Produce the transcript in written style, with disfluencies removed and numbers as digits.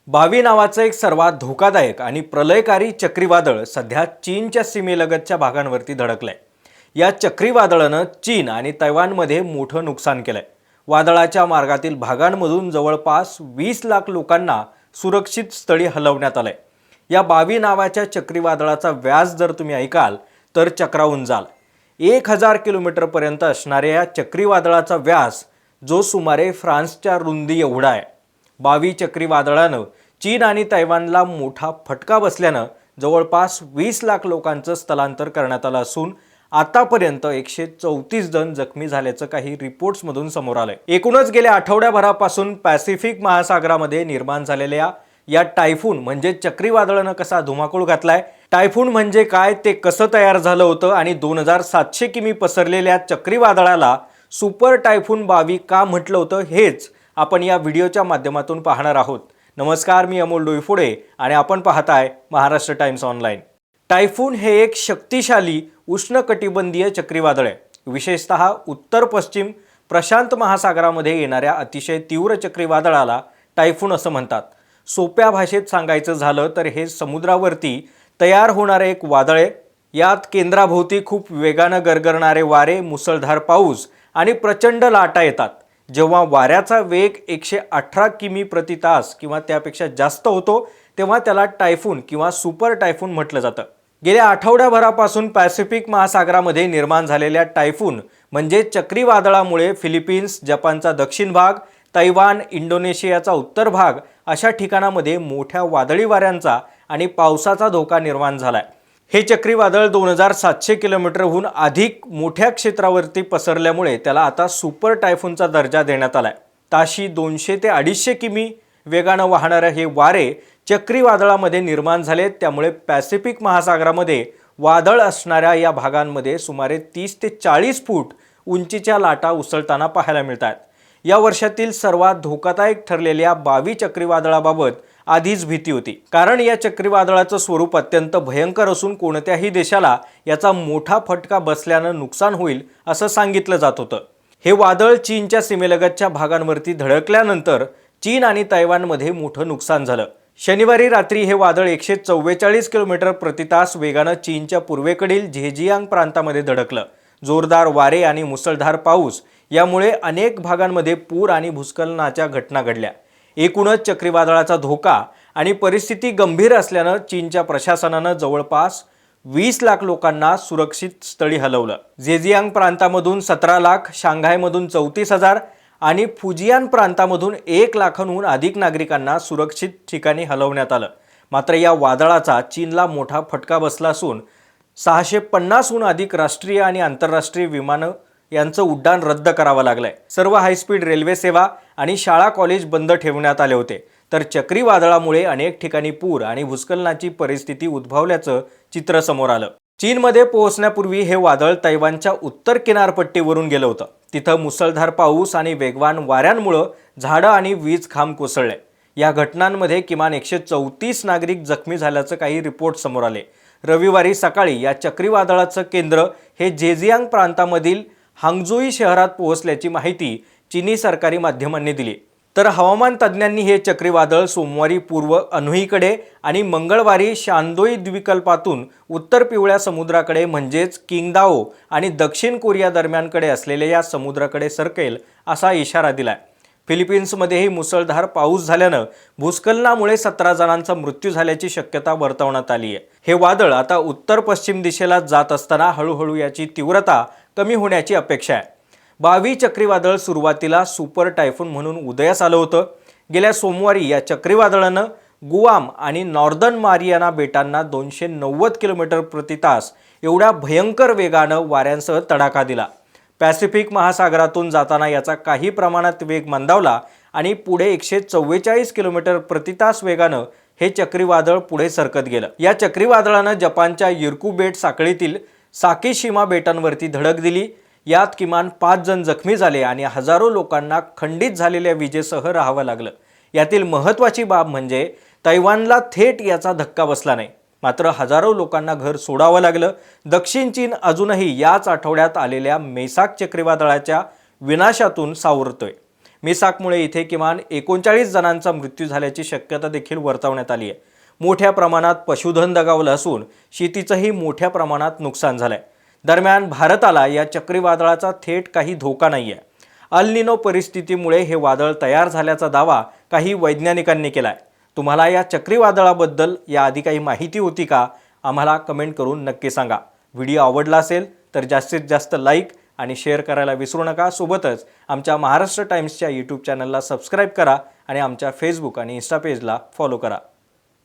बावी नावाचं एक सर्वात धोकादायक आणि प्रलयकारी चक्रीवादळ सध्या चीनच्या सीमेलगतच्या भागांवरती धडकलंय। या चक्रीवादळानं चीन आणि तैवानमध्ये मोठं नुकसान केलंय। वादळाच्या मार्गातील भागांमधून जवळपास 20 लाख लोकांना सुरक्षित स्थळी हलवण्यात आलंय। या बावी नावाच्या चक्रीवादळाचा व्यास जर तुम्ही ऐकाल तर चक्रावून जाल। 1000 किलोमीटरपर्यंत असणाऱ्या या चक्रीवादळाचा व्यास जो सुमारे फ्रान्सच्या रुंदी एवढा आहे। बावी चक्रीवादळानं चीन आणि तैवानला मोठा फटका बसल्यानं जवळपास 20 लाख लोकांचं स्थलांतर करण्यात आलं असून आतापर्यंत 134 जण जखमी झाल्याचं काही रिपोर्ट्समधून समोर आलंय। एकूणच गेल्या आठवड्याभरापासून पॅसिफिक महासागरामध्ये निर्माण झालेल्या या टायफून म्हणजे चक्रीवादळानं कसा धुमाकूळ घातलाय, टायफून म्हणजे काय, ते कसं तयार झालं होतं आणि 2700 किमी पसरलेल्या चक्रीवादळाला सुपर टायफून बावी का म्हटलं होतं हेच आपण या व्हिडिओच्या माध्यमातून पाहणार आहोत। नमस्कार, मी अमोल डोईफोडे आणि आपण पाहताय महाराष्ट्र टाइम्स ऑनलाइन। टायफून हे एक शक्तिशाली उष्णकटिबंधीय चक्रीवादळ आहे। विशेषतः उत्तर पश्चिम प्रशांत महासागरामध्ये येणाऱ्या अतिशय तीव्र चक्रीवादळाला टायफून असं म्हणतात। सोप्या भाषेत सांगायचं झालं तर हे समुद्रावरती तयार होणारे एक वादळ आहे। यात केंद्राभोवती खूप वेगानं गरगरणारे वारे, मुसळधार पाऊस आणि प्रचंड लाटा येतात। जेव्हा वाऱ्याचा वेग 118 किमी प्रति तास किंवा त्यापेक्षा जास्त होतो तेव्हा त्याला टायफून किंवा सुपर टायफून म्हटलं जातं। गेल्या आठवड्याभरापासून पॅसिफिक महासागरामध्ये निर्माण झालेल्या टायफून म्हणजे चक्रीवादळामुळे फिलिपिन्स, जपानचा दक्षिण भाग, तैवान, इंडोनेशियाचा उत्तर भाग अशा ठिकाणांमध्ये मोठ्या वादळी वाऱ्यांचा आणि पावसाचा धोका निर्माण झालाय। हे चक्रीवादळ 2700 किलोमीटरहून अधिक मोठ्या क्षेत्रावरती पसरल्यामुळे त्याला आता सुपर टायफूनचा दर्जा देण्यात आलाय। ताशी 200 ते 250 किमी वेगानं वाहणारे हे वारे चक्रीवादळामध्ये निर्माण झाले। त्यामुळे पॅसिफिक महासागरामध्ये वादळ असणाऱ्या या भागांमध्ये सुमारे 30 ते 40 फूट उंचीच्या लाटा उसळताना पाहायला मिळतात। या वर्षातील सर्वात धोकादायक ठरलेल्या बावी चक्रीवादळाबाबत आधीच भीती होती, कारण या चक्रीवादळाचं स्वरूप अत्यंत भयंकर असून कोणत्याही देशाला याचा मोठा फटका बसल्यानं नुकसान होईल असं सांगितलं जात होतं। हे वादळ चीनच्या सीमेलगतच्या भागांवरती धडकल्यानंतर चीन आणि तैवानमध्ये मोठं नुकसान झालं। शनिवारी रात्री हे वादळ 144 किलोमीटर प्रति तास वेगानं चीनच्या पूर्वेकडील झेजियांग प्रांतामध्ये धडकलं। जोरदार वारे आणि मुसळधार पाऊस यामुळे अनेक भागांमध्ये पूर आणि भूस्खलनाच्या घटना घडल्या। एकूणच चक्रीवादळाचा धोका आणि परिस्थिती गंभीर असल्यानं चीनच्या प्रशासनानं जवळपास 20 लाख लोकांना सुरक्षित स्थळी हलवलं। झेजियांग प्रांतामधून 17 लाख, शांघायमधून 34,000 आणि फुजियान प्रांतामधून 1 लाखांहून अधिक नागरिकांना सुरक्षित ठिकाणी हलवण्यात आलं। मात्र या वादळाचा चीनला मोठा फटका बसला असून 650हून अधिक राष्ट्रीय आणि आंतरराष्ट्रीय विमानं यांचं उड्डाण रद्द करावं लागलंय। सर्व हायस्पीड रेल्वे सेवा आणि शाळा कॉलेज बंद ठेवण्यात आले होते। तर चक्रीवादळामुळे अनेक ठिकाणी पूर आणि भूस्खलनाची परिस्थिती उद्भवल्याचं चित्र समोर आलं। चीनमध्ये पोहोचण्यापूर्वी हे वादळ तैवानच्या उत्तर किनारपट्टीवरून गेलं होतं। तिथं मुसळधार पाऊस आणि वेगवान वाऱ्यांमुळे झाडं आणि वीज खांब कोसळले। या घटनांमध्ये किमान 134 नागरिक जखमी झाल्याचं काही रिपोर्ट समोर आले। रविवारी सकाळी या चक्रीवादळाचं केंद्र हे झेजियांग प्रांतामधील हांगझोई शहरात पोहोचल्याची माहिती चीनी सरकारी माध्यमांनी दिली। तर हवामान तज्ज्ञांनी हे चक्रीवादळ सोमवारी पूर्व अनहुईकडे आणि मंगळवारी शांदोई द्वीपकल्पातून उत्तर पिवळ्या समुद्राकडे म्हणजेच किंगदाओ आणि दक्षिण कोरिया दरम्यानकडे असलेल्या या समुद्राकडे सरकेल असा इशारा दिलाय। फिलिपिन्समध्येही मुसळधार पाऊस झाल्यानं भूस्खलनामुळे 17 जणांचा मृत्यू झाल्याची शक्यता वर्तवण्यात आली आहे। हे वादळ आता उत्तर पश्चिम दिशेला जात असताना हळूहळू याची तीव्रता कमी होण्याची अपेक्षा आहे। बावी चक्रीवादळ सुरुवातीला सुपर टायफून म्हणून उदयास आलं होतं। गेल्या सोमवारी या चक्रीवादळानं गुआम आणि नॉर्दर्न मारियाना बेटांना 290 किलोमीटर प्रति तास एवढ्या भयंकर वेगानं वाऱ्यांसह तडाखा दिला। पॅसिफिक महासागरातून जाताना याचा काही प्रमाणात वेग मंदावला आणि पुढे 144 किलोमीटर प्रति तास वेगानं हे चक्रीवादळ पुढे सरकत गेलं। या चक्रीवादळानं जपानच्या युरकू बेट साखळीतील साकीशिमा बेटांवरती धडक दिली। यात किमान 5 जण जखमी झाले आणि हजारो लोकांना खंडित झालेल्या विजेसह राहावं लागलं। यातील महत्त्वाची बाब म्हणजे तैवानला थेट याचा धक्का बसला नाही, मात्र हजारो लोकांना घर सोडावं लागलं। दक्षिण चीन अजूनही याच आठवड्यात आलेल्या मेसाक चक्रीवादळाच्या विनाशातून सावरतोय। मिसाकमुळे इथे किमान 39 जणांचा मृत्यू झाल्याची शक्यता देखील वर्तवण्यात आली आहे. मोठ्या प्रमाणात पशुधन दगावलं असून शेतीचंही मोठ्या प्रमाणात नुकसान झालंय. दरम्यान भारताला या चक्रीवादळाचा थेट काही धोका नाहीये. अल निनो परिस्थितीमुळे हे वादळ तयार झाल्याचा दावा काही वैज्ञानिकांनी केलाय. तुम्हाला या चक्रीवादळाबद्दल याआधी काही माहिती होती का? आम्हाला कमेंट करून नक्की सांगा. व्हिडिओ आवडला असेल तर जास्तीत जास्त लाईक आणि शेअर करायला विसरू नका. सोबतच आमच्या महाराष्ट्र टाइम्सच्या यूट्यूब चॅनलला सबस्क्राईब करा आणि आमच्या फेसबुक आणि इन्स्टा पेजला फॉलो करा.